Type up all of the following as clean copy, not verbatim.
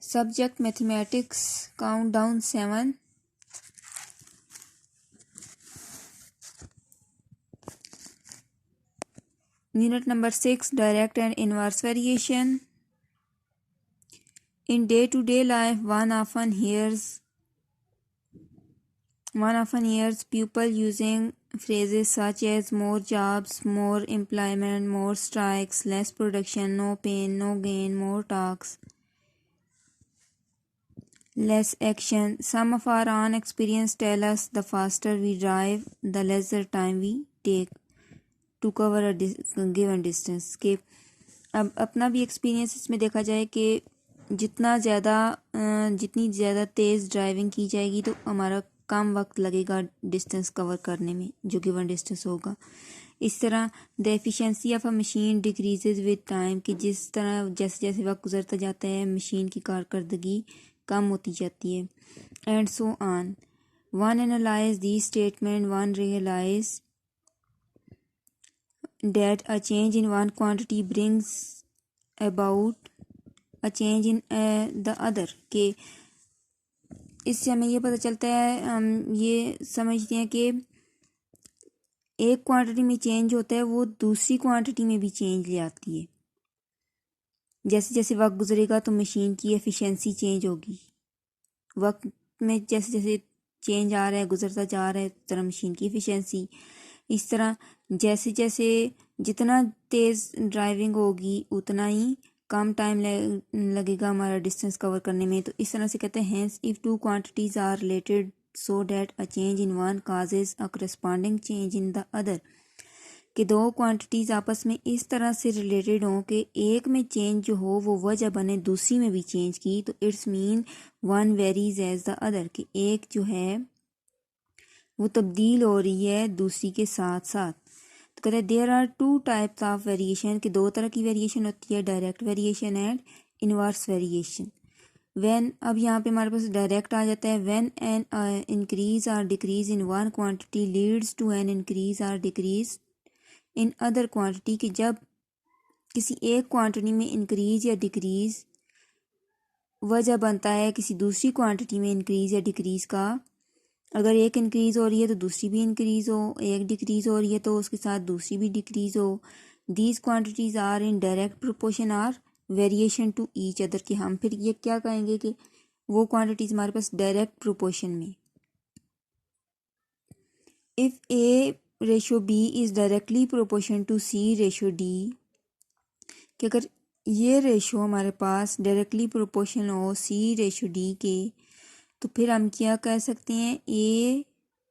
Subject mathematics, count down 7. Unit number 6, direct and inverse variation. In day-to-day life, one often hears people using phrases such as more jobs, more employment, more strikes, less production, no pain, no gain, more talks, less action. Some of our own experience tell us the faster we drive, the lesser time we take to cover a given distance. के अब अपना भी experience इसमें देखा जाए कि जितनी ज़्यादा तेज़ ड्राइविंग की जाएगी तो हमारा कम वक्त लगेगा डिस्टेंस कवर करने में जो गिवन डिस्टेंस होगा। इस तरह the efficiency of a machine decreases with time कि जिस तरह जैसे जैसे वक्त गुजरता जाता है मशीन की कारकर्दगी कम होती जाती है। And so on. One analyse the statement, one realise that a change in one quantity brings about a change in the other के इससे हमें ये पता चलता है, हम ये समझते हैं कि एक क्वांटिटी में चेंज होता है वो दूसरी क्वांटिटी में भी चेंज ले आती है। जैसे जैसे वक्त गुजरेगा तो मशीन की एफिशिएंसी चेंज होगी। वक्त में जैसे जैसे चेंज आ रहा है गुजरता जा रहा है उस तरह मशीन की एफिशिएंसी। इस तरह जैसे जैसे जितना तेज़ ड्राइविंग होगी उतना ही कम टाइम लगेगा हमारा डिस्टेंस कवर करने में। तो इस तरह से कहते हैं hence if two quantities are related so that a change in one causes a corresponding change in the other कि दो क्वांटिटीज़ आपस में इस तरह से रिलेटेड हों कि एक में चेंज जो हो वो वजह बने दूसरी में भी चेंज की, तो it's mean one varies as the other कि एक जो है वो तब्दील हो रही है दूसरी के साथ साथ। तो कहते हैं there are two types of variation कि दो तरह की वेरिएशन होती है, direct variation and inverse variation. When अब यहाँ पे हमारे पास डायरेक्ट आ जाता है व्हेन एन इंक्रीज और decrease in one quantity leads to an increase और डिक्रीज इन अदर क्वांटिटी कि जब किसी एक क्वांटिटी में इंक्रीज या डिक्रीज वजह बनता है किसी दूसरी क्वांटिटी में इंक्रीज या डिक्रीज का। अगर एक इंक्रीज़ हो रही है तो दूसरी भी इंक्रीज़ हो, एक डिक्रीज़ हो रही है तो उसके साथ दूसरी भी डिक्रीज़ हो। These quantities are in direct proportion are variation to each other कि हम फिर ये क्या कहेंगे कि वो क्वांटिटीज़ हमारे पास डायरेक्ट प्रोपोर्शन में। If A ratio B is directly proportion to C ratio D कि अगर ये रेशो हमारे पास डायरेक्टली प्रोपोर्शन हो सी रेशो डी के तो फिर हम क्या कह सकते हैं ए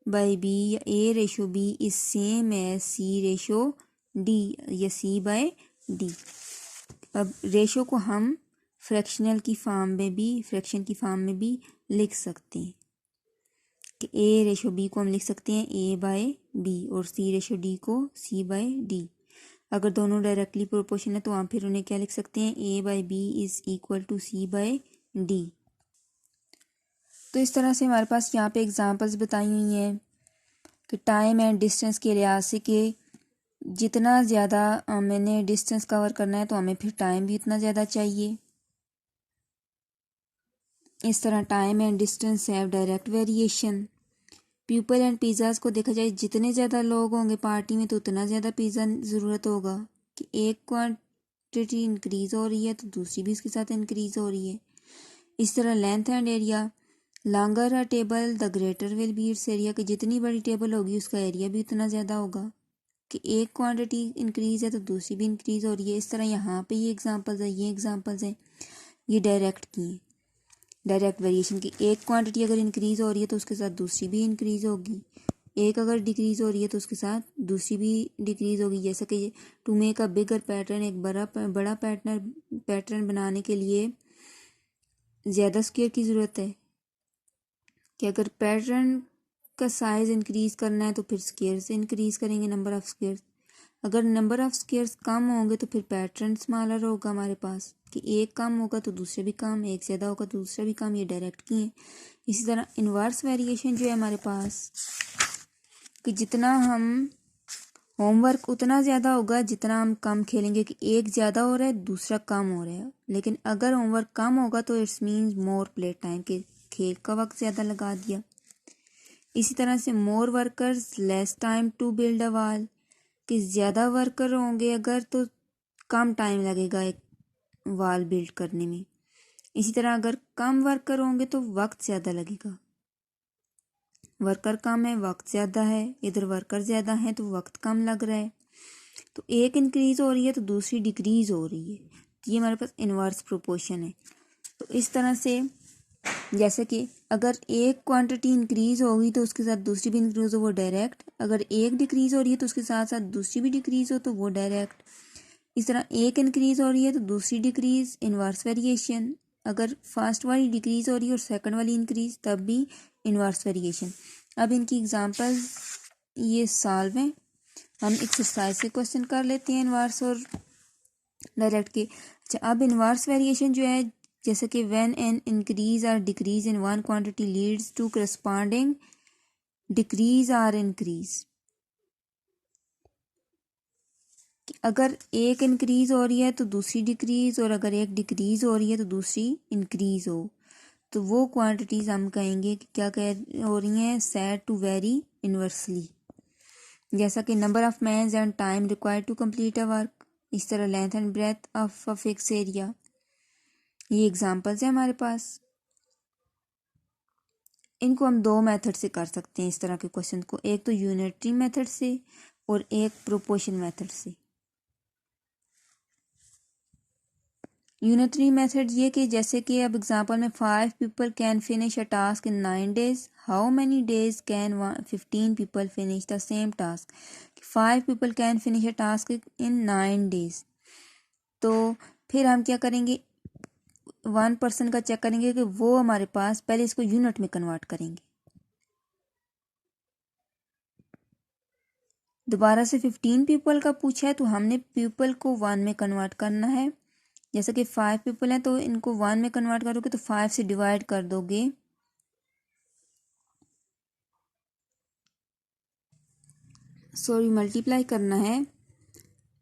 बाई बी या a ratio b is same as c ratio d या सी बाय डी। अब रेशो को हम फ्रैक्शन की फॉर्म में भी लिख सकते हैं कि ए रेशो बी को हम लिख सकते हैं ए बाय बी और सी रेशो डी को सी बाय डी। अगर दोनों डायरेक्टली प्रोपोर्शन है तो हम फिर उन्हें क्या लिख सकते हैं a by b is equal to c by d. तो इस तरह से हमारे पास यहाँ पे एग्जांपल्स बताई हुई हैं कि टाइम एंड डिस्टेंस के लिहाज से कि जितना ज़्यादा मैंने डिस्टेंस कवर करना है तो हमें फिर टाइम भी उतना ज़्यादा चाहिए। इस तरह time and distance have direct variation. People and pizzas को देखा जाए जितने ज़्यादा लोग होंगे पार्टी में तो उतना ज़्यादा पिज़्ज़ा ज़रूरत होगा कि एक क्वांटिटी इंक्रीज़ हो रही है तो दूसरी भी इसके साथ इंक्रीज़ हो रही है। इस तरह length and area longer a table the greater will be it's area कि जितनी बड़ी टेबल होगी उसका एरिया भी उतना ज़्यादा होगा कि एक क्वांटिटी इंक्रीज़ है तो दूसरी भी इंक्रीज़ हो रही है। इस तरह यहाँ पे ये एग्जांपल्स हैं ये डायरेक्ट की हैं, डायरेक्ट वेरिएशन की। एक क्वांटिटी अगर इंक्रीज़ हो रही है तो उसके साथ दूसरी भी इंक्रीज़ होगी, एक अगर डिक्रीज़ हो रही है तो उसके साथ दूसरी भी डिक्रीज़ होगी। जैसा कि to make a bigger pattern एक बड़ा पैटर्न बनाने के लिए ज़्यादा स्क्वायर की ज़रूरत है कि अगर पैटर्न का साइज़ इंक्रीज़ करना है तो फिर स्क्वायर से इंक्रीज़ करेंगे नंबर ऑफ़ स्क्वायर्स। अगर नंबर ऑफ़ स्क्वायर्स कम होंगे तो फिर पैटर्न स्मॉलर होगा हमारे पास कि एक कम होगा तो दूसरे भी कम, एक ज़्यादा होगा तो दूसरा भी कम। ये डायरेक्ट की है। इसी तरह इन्वर्स वेरिएशन जो है हमारे पास कि जितना हम होमवर्क उतना ज़्यादा होगा जितना हम कम खेलेंगे, कि एक ज़्यादा हो रहा है दूसरा कम हो रहा है। लेकिन अगर होमवर्क कम होगा तो it's means more play time, के खेल का वक्त ज़्यादा लगा दिया। इसी तरह से more workers less time to build a wall, कि ज़्यादा वर्कर होंगे अगर तो कम टाइम लगेगा एक वॉल बिल्ड करने में। इसी तरह अगर कम वर्कर होंगे तो वक्त ज़्यादा लगेगा। वर्कर कम है, वक्त ज़्यादा है, इधर वर्कर ज़्यादा है तो वक्त कम लग रहा है। तो एक इंक्रीज़ हो रही है तो दूसरी डिक्रीज़ हो रही है। तो ये हमारे पास इन्वर्स प्रोपोर्शन है। तो इस तरह से जैसे कि अगर एक क्वांटिटी इंक्रीज़ होगी तो उसके साथ दूसरी भी इंक्रीज़ हो, वो डायरेक्ट। अगर एक डिक्रीज़ हो रही है तो उसके साथ साथ दूसरी भी डिक्रीज़ हो तो वो डायरेक्ट। इस तरह एक इंक्रीज़ हो रही है तो दूसरी डिक्रीज़, इन्वर्स वेरिएशन। अगर फर्स्ट वाली डिक्रीज़ हो रही है और सेकंड वाली इंक्रीज़, तब भी इन्वर्स वेरिएशन। अब इनकी एग्जांपल्स ये सॉल्व हैं। हम एक्सरसाइज से क्वेश्चन कर लेते हैं इन्वर्स और डायरेक्ट के। अच्छा, अब इन्वर्स वेरिएशन जो है, जैसे कि व्हेन एन इंक्रीज और decrease in one quantity leads to corresponding decrease और इंक्रीज। अगर एक इंक्रीज हो रही है तो दूसरी डिक्रीज, और अगर एक डिक्रीज हो रही है तो दूसरी इंक्रीज हो, तो वो क्वांटिटीज हम कहेंगे कि क्या कह हो रही हैं, सेड टू वेरी इन्वर्सली। जैसा कि number of mans and time required to complete a work. इस तरह length and breadth of a fix area. ये एग्जांपल्स हैं हमारे पास। इनको हम दो मेथड से कर सकते हैं इस तरह के क्वेश्चन को, एक तो यूनिटरी मेथड से और एक प्रोपोर्शन मेथड से। यूनिटरी मेथड ये कि जैसे कि अब एग्जांपल में 5 people can finish a task in 9 days, how many days can 15 people finish the same task. 5 people can finish a task in 9 days. तो फिर हम क्या करेंगे, 1 पर्सन का चेक करेंगे कि वो हमारे पास, पहले इसको यूनिट में कन्वर्ट करेंगे। दोबारा से 15 पीपल का पूछा है तो हमने पीपल को 1 में कन्वर्ट करना है। जैसे कि 5 पीपल हैं तो इनको 1 में कन्वर्ट करोगे तो 5 से डिवाइड कर दोगे, सॉरी मल्टीप्लाई करना है।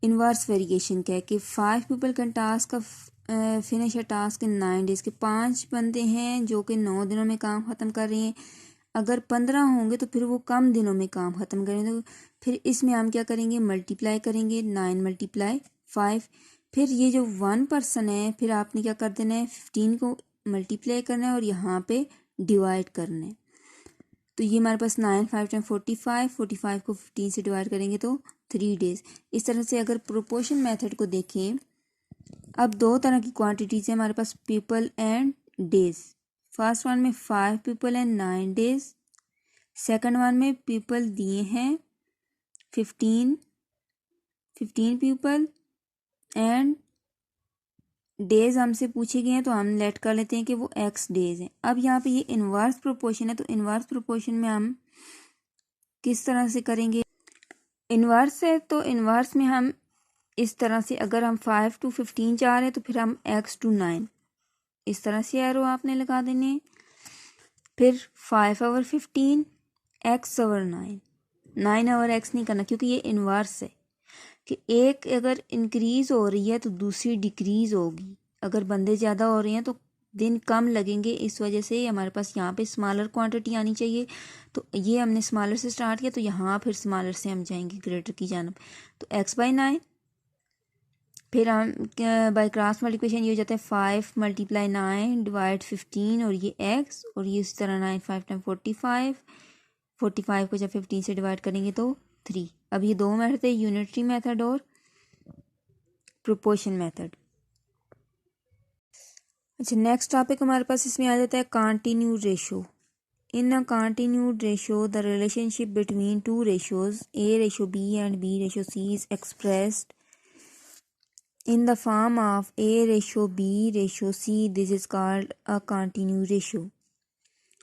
इन्वर्स वेरिएशन क्या है कि 5 people can task finish a task in 9 days, के 5 बंदे हैं जो कि 9 दिनों में काम ख़त्म कर रहे हैं। अगर 15 होंगे तो फिर वो कम दिनों में काम ख़त्म करेंगे। तो फिर इसमें हम क्या करेंगे, मल्टीप्लाई करेंगे, 9 मल्टीप्लाई 5। फिर ये जो 1 पर्सन है, फिर आपने क्या कर देना है, 15 को मल्टीप्लाई करना है और यहाँ पे डिवाइड करना है। तो ये हमारे पास 9 5 टाइम 45, 45 को 15 से डिवाइड करेंगे तो 3 डेज। इस तरह से अगर प्रोपोर्शन मेथड को देखें, अब दो तरह की क्वांटिटीज है हमारे पास, people and days. First one में 5 people and 9 days. Second one में पीपल दिए हैं 15 पीपल एंड डेज हमसे पूछे गए हैं, तो हम लेट कर लेते हैं कि वो x डेज हैं। अब यहाँ पे ये इन्वर्स प्रोपोर्शन है, तो इन्वर्स प्रोपोर्शन में हम किस तरह से करेंगे, इन्वर्स है तो इन्वर्स में हम इस तरह से, अगर हम 5 to 15 चाह रहे हैं तो फिर हम x to 9 इस तरह से एरो आपने लगा देने। फिर 5 over 15 x over 9 over x नहीं करना, क्योंकि ये इन्वर्स है कि एक अगर इंक्रीज हो रही है तो दूसरी डिक्रीज होगी। अगर बंदे ज़्यादा हो रहे हैं तो दिन कम लगेंगे, इस वजह से हमारे पास यहाँ पे स्मॉलर क्वांटिटी आनी चाहिए। तो ये हमने स्मॉलर से स्टार्ट किया, तो यहाँ फिर स्मॉलर से हम जाएंगे ग्रेटर की जानब। तो x/9, फिर हम बाय क्रॉस मल्टीप्लिकेशन ये हो जाता है 5 × 9 डिवाइड 15, और ये x, और ये इस तरह 9 5 टाइम 45 को जब 15 से डिवाइड करेंगे तो 3। अब ये दो मेथड है, यूनिटरी मेथड और प्रोपोर्शन मेथड। अच्छा, नेक्स्ट टॉपिक हमारे पास इसमें आ जाता है continued ratio. In a continued ratio the relationship between two ratios A/B and B/C is expressed in the form of A/B/C. This is called a continued ratio.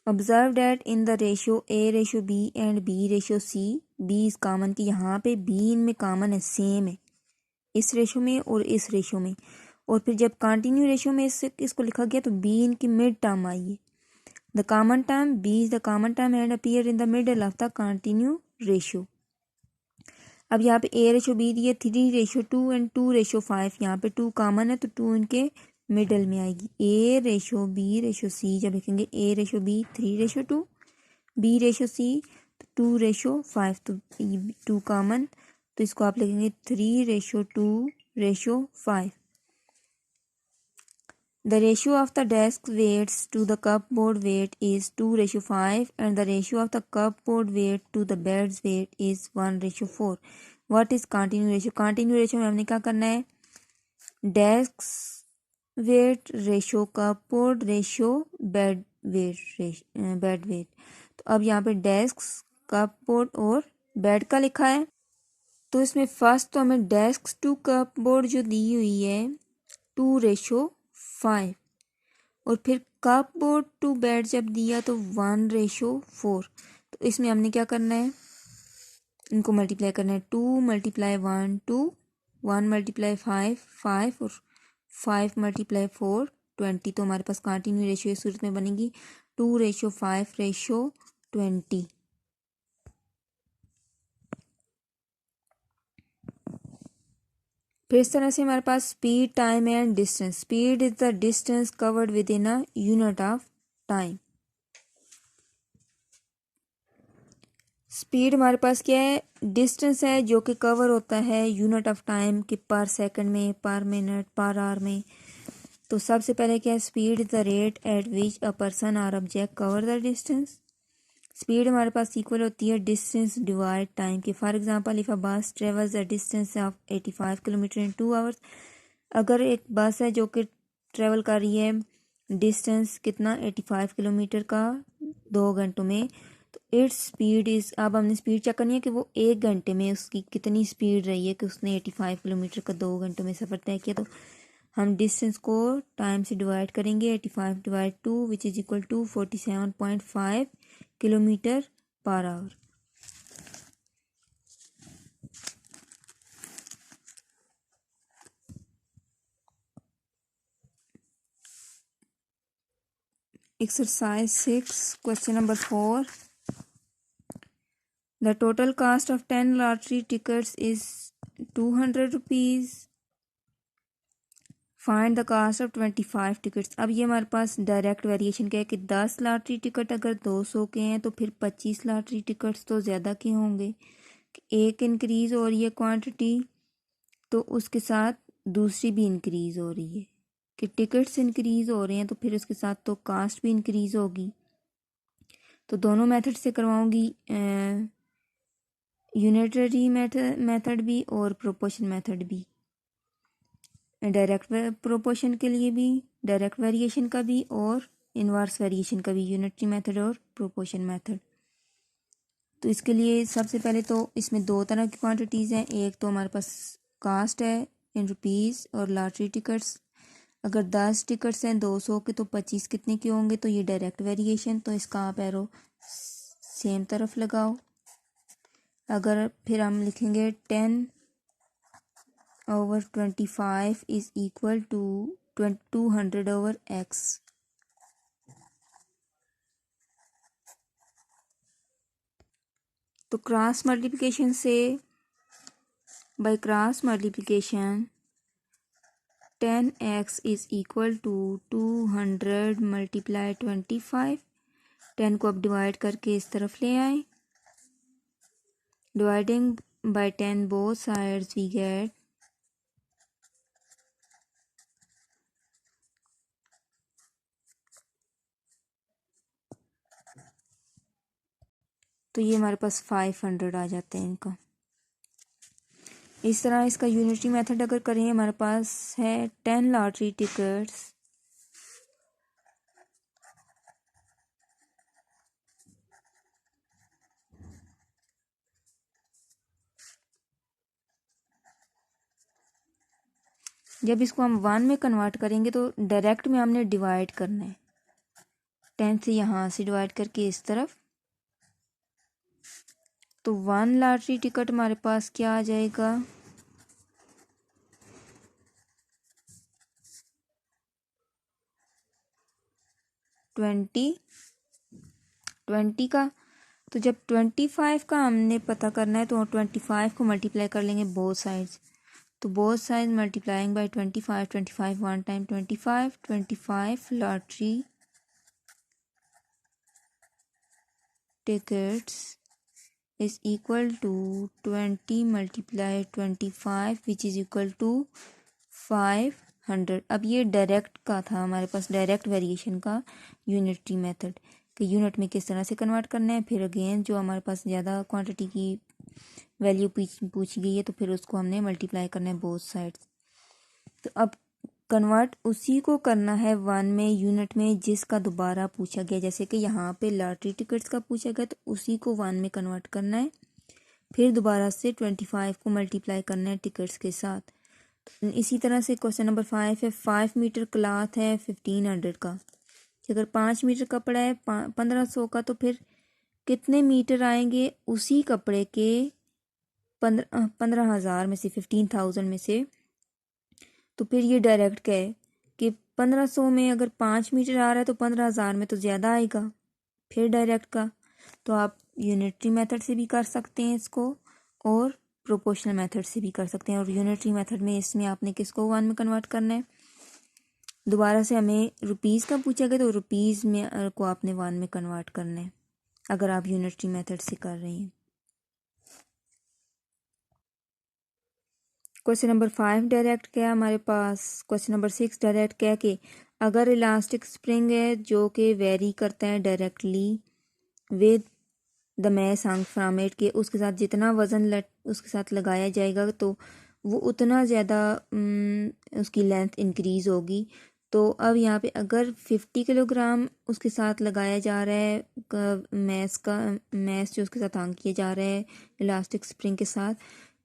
Observe that in the ratio A/B and B/C, B is common, कि यहाँ पे B इनमें common है, same है इस ratio में और इस रेशो में। और फिर जब कंटिन्यू रेशो में इसको लिखा गया तो B इनकी मिड टर्म आई है। The common term B is the common term and appear in the middle of the continue ratio. अब यहाँ पे A/B दिए 3:2 एंड 2:5, यहाँ पे 2 कॉमन है तो 2 इनके मिडल में आएगी। A/B/C जब लिखेंगे A/B 3:2, B/C तो 2:5, तो 2 कॉमन तो इसको आप लिखेंगे 3:2:5। The ratio of the desk weights to the cupboard weight is 2:5 and the ratio of the cupboard weight to the bed's weight is 1:4. What is continuous ratio? Continuous ratio में हमने क्या करना है? Desk weight ratio cupboard ratio bed weight। तो अब यहाँ पे desk, cupboard और बेड का लिखा है, तो इसमें फर्स्ट तो हमें डेस्क टू कपबोर्ड जो दी हुई है 2:5 और फिर कपबोर्ड टू बेड जब दिया तो 1:4। तो इसमें हमने क्या करना है, इनको मल्टीप्लाई करना है। 2 × 1 2, 1 × 5 5 और 5 × 4 20। तो हमारे पास कंटिन्यू रेशियो इस सूरत में बनेगी 2:5:20। फिर इस तरह से हमारे पास speed, time and distance. Speed is the distance covered within a unit of time. Speed हमारे पास क्या है, डिस्टेंस है जो कि कवर होता है यूनिट ऑफ टाइम के पर सेकंड में, पर मिनट, पर आवर में। तो सबसे पहले क्या है, speed is the rate at which a person और object cover the distance. Speed हमारे पास इक्वल होती है डिस्टेंस डिवाइड टाइम की। For example if a bus travels the distance of 85 kilometre in 2 hours. अगर एक बस है जो कि ट्रेवल कर रही है डिस्टेंस कितना 85 किलोमीटर का 2 घंटों में, तो इट्स स्पीड इज़, अब हमने स्पीड चेक करनी है कि वो 1 घंटे में उसकी कितनी स्पीड रही है कि उसने 85 किलोमीटर का 2 घंटों में सफ़र तय किया। तो हम डिस्टेंस को टाइम से डिवाइड करेंगे, 85/2 which is equal to 47.5 kilometre per hour. Exercise 6 question number 4। The total cost of 10 lottery tickets is 200 rupees. Find the cost of 25 tickets। अब ये हमारे पास डायरेक्ट वेरिएशन क्या है कि 10 लॉटरी टिकट अगर 200 के हैं तो फिर 25 लॉटरी टिकट्स तो ज़्यादा के होंगे। एक इंक्रीज़ हो रही है क्वांटिटी तो उसके साथ दूसरी भी इंक्रीज़ हो रही है कि टिकट्स इंक्रीज़ हो रहे हैं तो फिर उसके साथ तो कास्ट भी इंक्रीज़ होगी। तो दोनों मेथड से करवाऊंगी, यूनिटरी मेथड भी और प्रोपोर्शन मेथड भी। डायरेक्ट प्रोपोर्शन के लिए भी, डायरेक्ट वेरिएशन का भी और इनवर्स वेरिएशन का भी, यूनिटरी मेथड और प्रोपोर्शन मेथड। तो इसके लिए सबसे पहले तो इसमें 2 तरह की क्वांटिटीज़ हैं। एक तो हमारे पास कास्ट है इन रुपीज़ और लॉटरी टिकट्स। अगर 10 टिकट्स हैं 200 के तो 25 कितने के होंगे, तो ये डायरेक्ट वेरिएशन, तो इसका आप एरो सेम तरफ लगाओ। अगर फिर हम लिखेंगे 10/25 इज इक्वल टू 200/x। तो क्रॉस मल्टीप्लिकेशन से, by cross multiplication 10x is equal to 200 × 25। 10 को अब डिवाइड करके इस तरफ ले आए, dividing by 10 both sides we get तो ये हमारे पास 500 आ जाते हैं इनका। इस तरह इसका यूनिटरी मेथड अगर करें, हमारे पास है 10 लॉटरी टिकट्स जब इसको हम 1 में कन्वर्ट करेंगे तो डायरेक्ट में हमने डिवाइड करना है। 10 से यहाँ से डिवाइड करके इस तरफ, तो 1 लॉटरी टिकट हमारे पास क्या आ जाएगा, 20 का तो जब 25 का हमने पता करना है तो 25 को मल्टीप्लाई कर लेंगे बोथ साइड्स। तो both side multiplying by 25, 25 one time 25, 25 lottery tickets is equal to 20 multiply 25 which is equal to 500। अब ये डायरेक्ट का था हमारे पास, डायरेक्ट वेरिएशन का यूनिटरी मेथड कि यूनिट में किस तरह से कन्वर्ट करना है। फिर अगेन जो हमारे पास ज़्यादा क्वांटिटी की वैल्यू पूछी गई है तो फिर उसको हमने मल्टीप्लाई करना है बोथ साइड्स। तो अब कन्वर्ट उसी को करना है वन में, यूनिट में जिसका दोबारा पूछा गया। जैसे कि यहाँ पे लॉटरी टिकट्स का पूछा गया तो उसी को वन में कन्वर्ट करना है, फिर दोबारा से 25 को मल्टीप्लाई करना है टिकट्स के साथ। इसी तरह से क्वेश्चन नंबर 5 है, 5 मीटर क्लॉथ है 1500 का। अगर 5 मीटर कपड़ा है 1500 का तो फिर कितने मीटर आएंगे उसी कपड़े के 15,000 में से, 15,000 में से। तो फिर ये डायरेक्ट क्या है कि 1500 में अगर 5 मीटर आ रहा है तो 15,000 में तो ज़्यादा आएगा, फिर डायरेक्ट का। तो आप यूनिटरी मेथड से भी कर सकते हैं इसको और प्रोपोर्शनल मेथड से भी कर सकते हैं। और यूनिटरी मेथड में इसमें आपने किसको वन में कन्वर्ट करना है, दोबारा से हमें रुपीज़ का पूछा गया तो रुपीज़ में को आपने वन में कन्वर्ट करना है अगर आप यूनिटरी मेथड से कर रहे हैं। क्वेश्चन नंबर 5 डायरेक्ट क्या है हमारे पास। क्वेश्चन नंबर 6 डायरेक्ट क्या है कि अगर इलास्टिक स्प्रिंग है जो कि वेरी करता है directly with the mass hung from it, के उसके साथ जितना वज़न उसके साथ लगाया जाएगा तो वो उतना ज़्यादा उसकी लेंथ इंक्रीज़ होगी। तो अब यहाँ पे अगर 50 किलोग्राम उसके साथ लगाया जा रहा है मैस जो उसके साथ हंग किया जा रहा है इलास्टिक स्प्रिंग के साथ,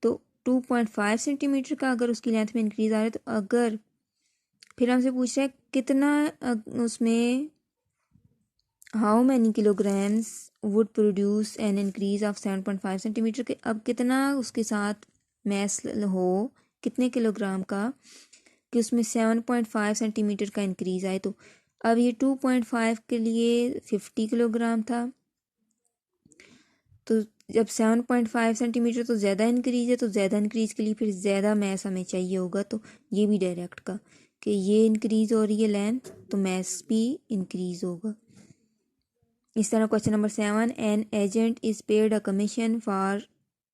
तो 2.5 सेंटीमीटर का अगर उसकी लेंथ में इंक्रीज़ आ रहा है तो अगर फिर हमसे पूछ रहा है कितना उसमें how many kilograms would produce an increase of 7.5 centimetre के, अब कितना उसके साथ मैस हो कितने किलोग्राम का कि उसमें 7.5 सेंटीमीटर का इंक्रीज आए। तो अब ये 2.5 के लिए 50 किलोग्राम था, तो जब 7.5 सेंटीमीटर तो ज़्यादा इंक्रीज है तो ज़्यादा इंक्रीज के लिए फिर ज़्यादा मैस हमें चाहिए होगा। तो ये भी डायरेक्ट का कि ये इंक्रीज हो रही है लेंथ तो मैस भी इंक्रीज होगा। इस तरह question number 7, an agent is paid a commission for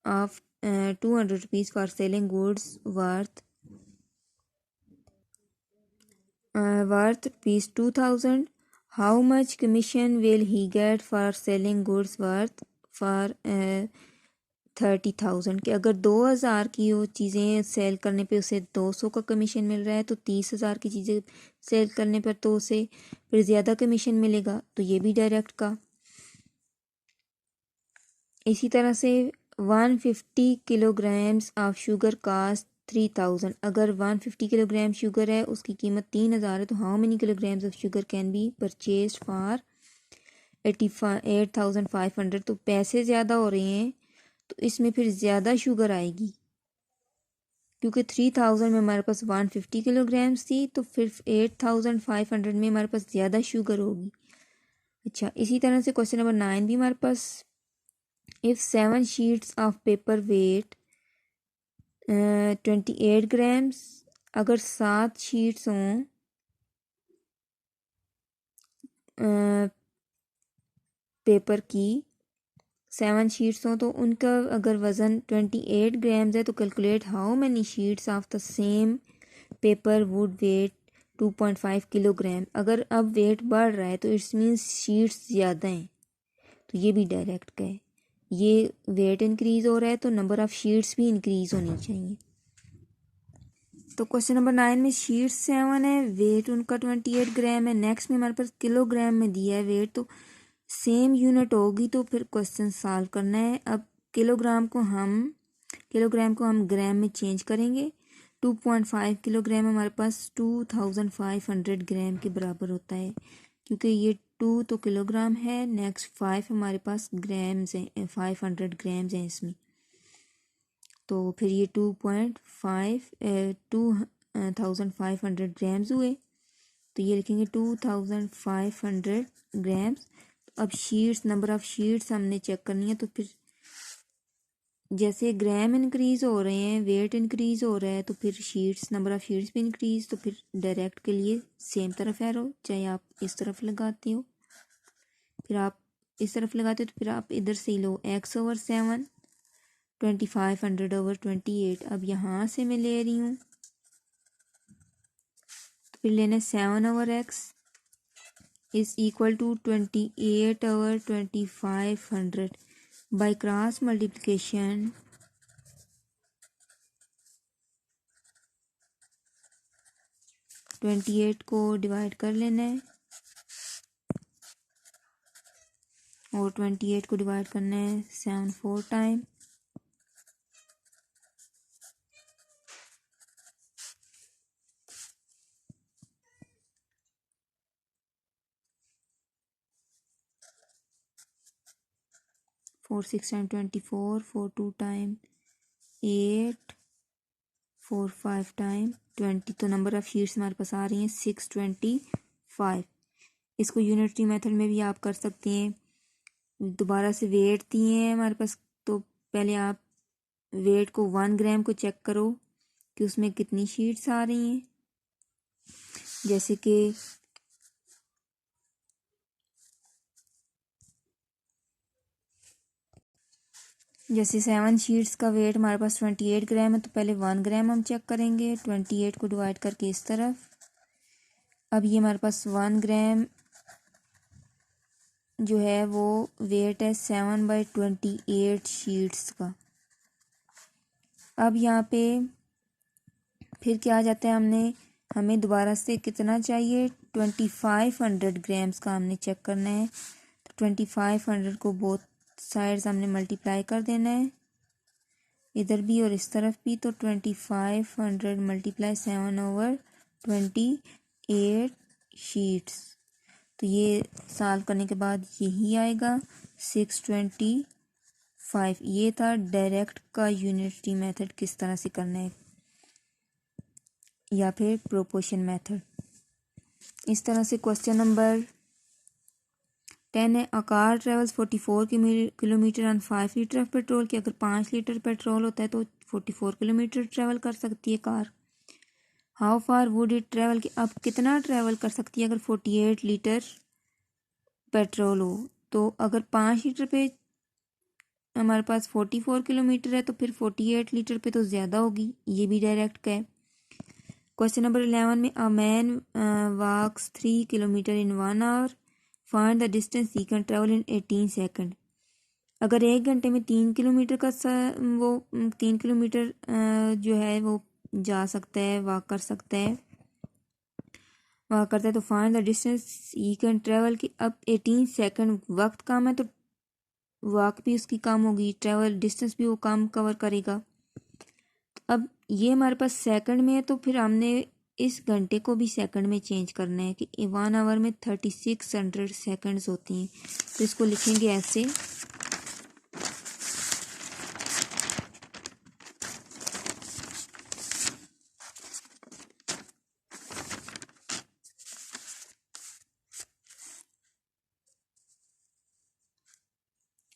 of 200 rupees for selling goods worth rupees 2000। How much commission will he get for selling goods worth for 30,000 के अगर 2,000 की वो चीज़ें सेल करने पे उसे 200 का कमीशन मिल रहा है तो 30,000 की चीज़ें सेल करने पर तो उसे फिर ज़्यादा कमीशन मिलेगा। तो ये भी डायरेक्ट का। इसी तरह से 150 किलोग्राम्स ऑफ शुगर कास्ट 3,000, अगर 150 किलोग्राम शुगर है उसकी कीमत 3,000 है तो how many kilograms of sugar can be purchase for 8,500। तो पैसे ज़्यादा हो रहे हैं तो इसमें फिर ज़्यादा शुगर आएगी क्योंकि 3,000 में हमारे पास 150 किलोग्राम्स थी तो फिर 8,500 में हमारे पास ज़्यादा शुगर होगी। अच्छा, इसी तरह से क्वेश्चन नंबर 9 भी हमारे पास, if 7 sheets of paper weight 28 grams, अगर 7 शीट्स हों पेपर की 7 शीट्स हों तो उनका अगर वज़न 28 ग्राम्स है तो calculate how many sheets of the same paper would weigh 2.5 kilogram. अगर अब वेट बढ़ रहा है तो इट्स मीन्स शीट्स ज़्यादा हैं, तो ये भी डायरेक्ट का है। ये वेट इंक्रीज़ हो रहा है तो नंबर ऑफ़ शीट्स भी इंक्रीज़ होनी चाहिए। तो क्वेश्चन नंबर 9 में शीट्स 7 है, वेट उनका 28 ग्राम है। नेक्स्ट में हमारे पास किलोग्राम में दिया है वेट, तो सेम यूनिट होगी तो फिर क्वेश्चन सॉल्व करना है। अब किलोग्राम को हम ग्राम में चेंज करेंगे। 2.5 किलोग्राम हमारे पास 2,500 ग्राम के बराबर होता है क्योंकि ये 2 तो किलोग्राम है, नेक्स्ट 5 हमारे पास ग्राम्स हैं, 500 ग्राम्स हैं इसमें। तो फिर ये 2,500 ग्राम्स हुए तो ये लिखेंगे 2,500 ग्राम्स। अब शीट्स, नंबर ऑफ़ शीट्स हमने चेक करनी है। तो फिर जैसे ग्राम इंक्रीज़ हो रहे हैं, वेट इंक्रीज़ हो रहा है, तो फिर शीट्स, नंबर ऑफ़ शीट्स भी इंक्रीज़। तो फिर डायरेक्ट के लिए सेम तरफ एरो, चाहे आप इस तरफ लगाते हो, फिर आप इस तरफ लगाते हो, तो फिर आप इधर से ही लो x/7 2500/28। अब यहाँ से मैं ले रही हूँ, तो फिर लेना 7/x is equal to 28/2500 by cross multiplication 28 को डिवाइड कर लेना है और 28 को डिवाइड करना है 7 4 time. Four 6 time 24, 4 2 time 8, 4 5 time 20। तो नंबर ऑफ़ शीट्स हमारे पास आ रही हैं 625। इसको यूनिटरी मेथड में भी आप कर सकते हैं। दोबारा से वेट दिए हैं हमारे पास, तो पहले आप वेट को 1 ग्राम को चेक करो कि उसमें कितनी शीट्स आ रही हैं। जैसे कि जैसे 7 शीट्स का वेट हमारे पास 28 ग्राम है, तो पहले 1 ग्राम हम चेक करेंगे 28 को डिवाइड करके इस तरफ। अब ये हमारे पास 1 ग्राम जो है वो वेट है 7/28 शीट्स का। अब यहाँ पे फिर क्या आ जाता है, हमें दोबारा से कितना चाहिए, 2500 ग्राम्स का हमने चेक करना है। तो 2500 को बोथ साइड्स हमने मल्टीप्लाई कर देना है, इधर भी और इस तरफ भी। तो 2500 मल्टीप्लाई 7/28 शीट्स। तो ये सॉल्व करने के बाद यही आएगा 625। ये था डायरेक्ट का यूनिटरी मेथड किस तरह से करना है, या फिर प्रोपोर्शन मेथड। इस तरह से क्वेश्चन नंबर 10 है, a car travels 44 kilometre on 5 litre of petrol. कि अगर 5 लीटर पेट्रोल होता है तो 44 किलोमीटर ट्रेवल कर सकती है car. How far would it travel, कि अब कितना ट्रेवल कर सकती है अगर 48 लीटर पेट्रोल हो। तो अगर 5 लीटर पे हमारे पास 44 किलोमीटर है, तो फिर 48 लीटर पे तो ज़्यादा होगी। ये भी डायरेक्ट का है। क्वेश्चन नंबर 11 में, a man walks 3 kilometre in 1 hour, find the distance he can travel in 18 second. अगर 1 घंटे में 3 किलोमीटर का 3 किलोमीटर जो है वो जा सकता है, वॉक कर सकता है, वॉक करता है, तो find the distance he can travel. की अब 18 सेकेंड वक्त कम है, तो वॉक भी उसकी कम होगी, ट्रेवल डिस्टेंस भी वो कम कवर करेगा। अब ये हमारे पास सेकंड में है, तो फिर हमने इस घंटे को भी सेकंड में चेंज करना है कि 1 आवर में 3600 सेकंड्स होती हैं। तो इसको लिखेंगे ऐसे,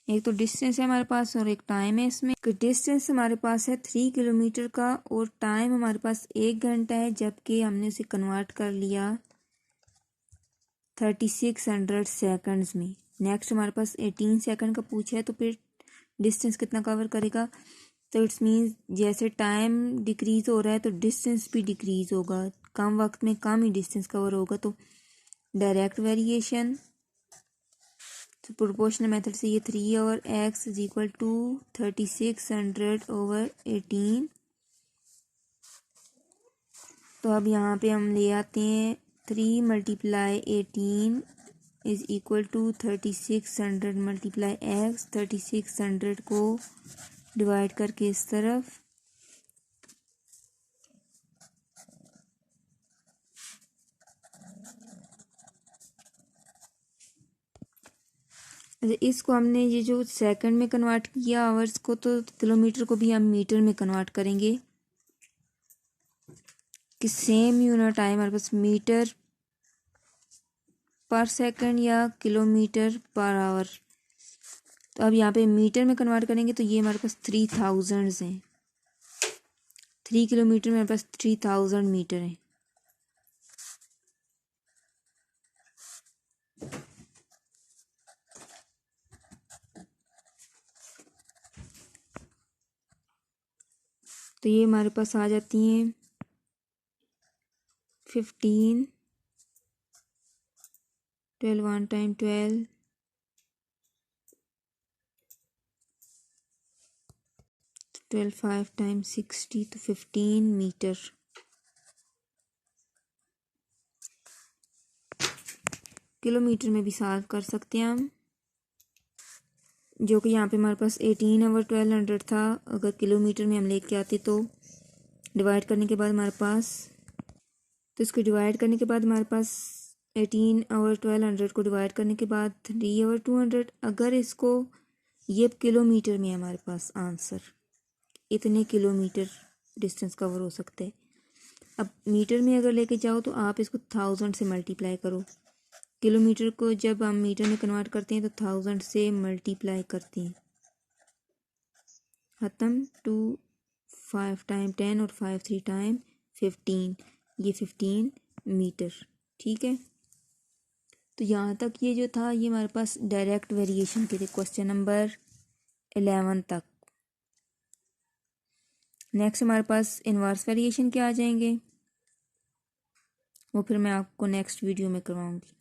एक तो डिस्टेंस है हमारे पास और एक टाइम है। इसमें डिस्टेंस हमारे पास है 3 किलोमीटर का और टाइम हमारे पास 1 घंटा है, जबकि हमने उसे कन्वर्ट कर लिया 3600 सेकंड्स में। नेक्स्ट हमारे पास 18 सेकंड का पूछा है, तो फिर डिस्टेंस कितना कवर करेगा। तो इट्स मीन्स जैसे टाइम डिक्रीज़ हो रहा है तो डिस्टेंस भी डिक्रीज़ होगा, कम वक्त में कम ही डिस्टेंस कवर होगा। तो डायरेक्ट वेरिएशन, तो प्रोपोर्शनल मेथड से ये 3 और x इज इक्वल टू 3600/18। तो अब यहाँ पे हम ले आते हैं 3 multiply 18 is equal to 3600 multiply x। 3600 को डिवाइड करके इस तरफ, इसको हमने ये जो सेकंड में कन्वर्ट किया आवर्स को, तो किलोमीटर को भी हम मीटर में कन्वर्ट करेंगे कि सेम यूनिट आए हमारे पास मीटर पर सेकंड या किलोमीटर पर आवर। तो अब यहाँ पे मीटर में कन्वर्ट करेंगे तो ये हमारे पास 3000 हैं। 3 किलोमीटर में हमारे पास 3000 मीटर हैं। तो ये हमारे पास आ जाती हैं 15, 12 1 टाइम 12, 12 5 टाइम 60 तो 15 मीटर। किलोमीटर में भी सॉल्व कर सकते हैं हम, जो कि यहाँ पे हमारे पास 18/1200 था। अगर किलोमीटर में हम लेके आते तो डिवाइड करने के बाद हमारे पास, तो इसको डिवाइड करने के बाद हमारे पास 18/1200 को डिवाइड करने के बाद 3/200। अगर इसको, ये किलोमीटर में है हमारे पास आंसर, इतने किलोमीटर डिस्टेंस कवर हो सकते हैं। अब मीटर में अगर लेके जाओ तो आप इसको 1000 से मल्टीप्लाई करो। किलोमीटर को जब हम मीटर में कन्वर्ट करते हैं तो 1000 से मल्टीप्लाई करते हैं। ख़त्म। 2 5 टाइम 10 और 5 3 टाइम 15, ये 15 मीटर। ठीक है, तो यहाँ तक ये जो था ये हमारे पास डायरेक्ट वेरिएशन के थे, क्वेश्चन नंबर 11 तक। नेक्स्ट हमारे पास इनवर्स वेरिएशन के आ जाएंगे, वो फिर मैं आपको नेक्स्ट वीडियो में करवाऊँगी।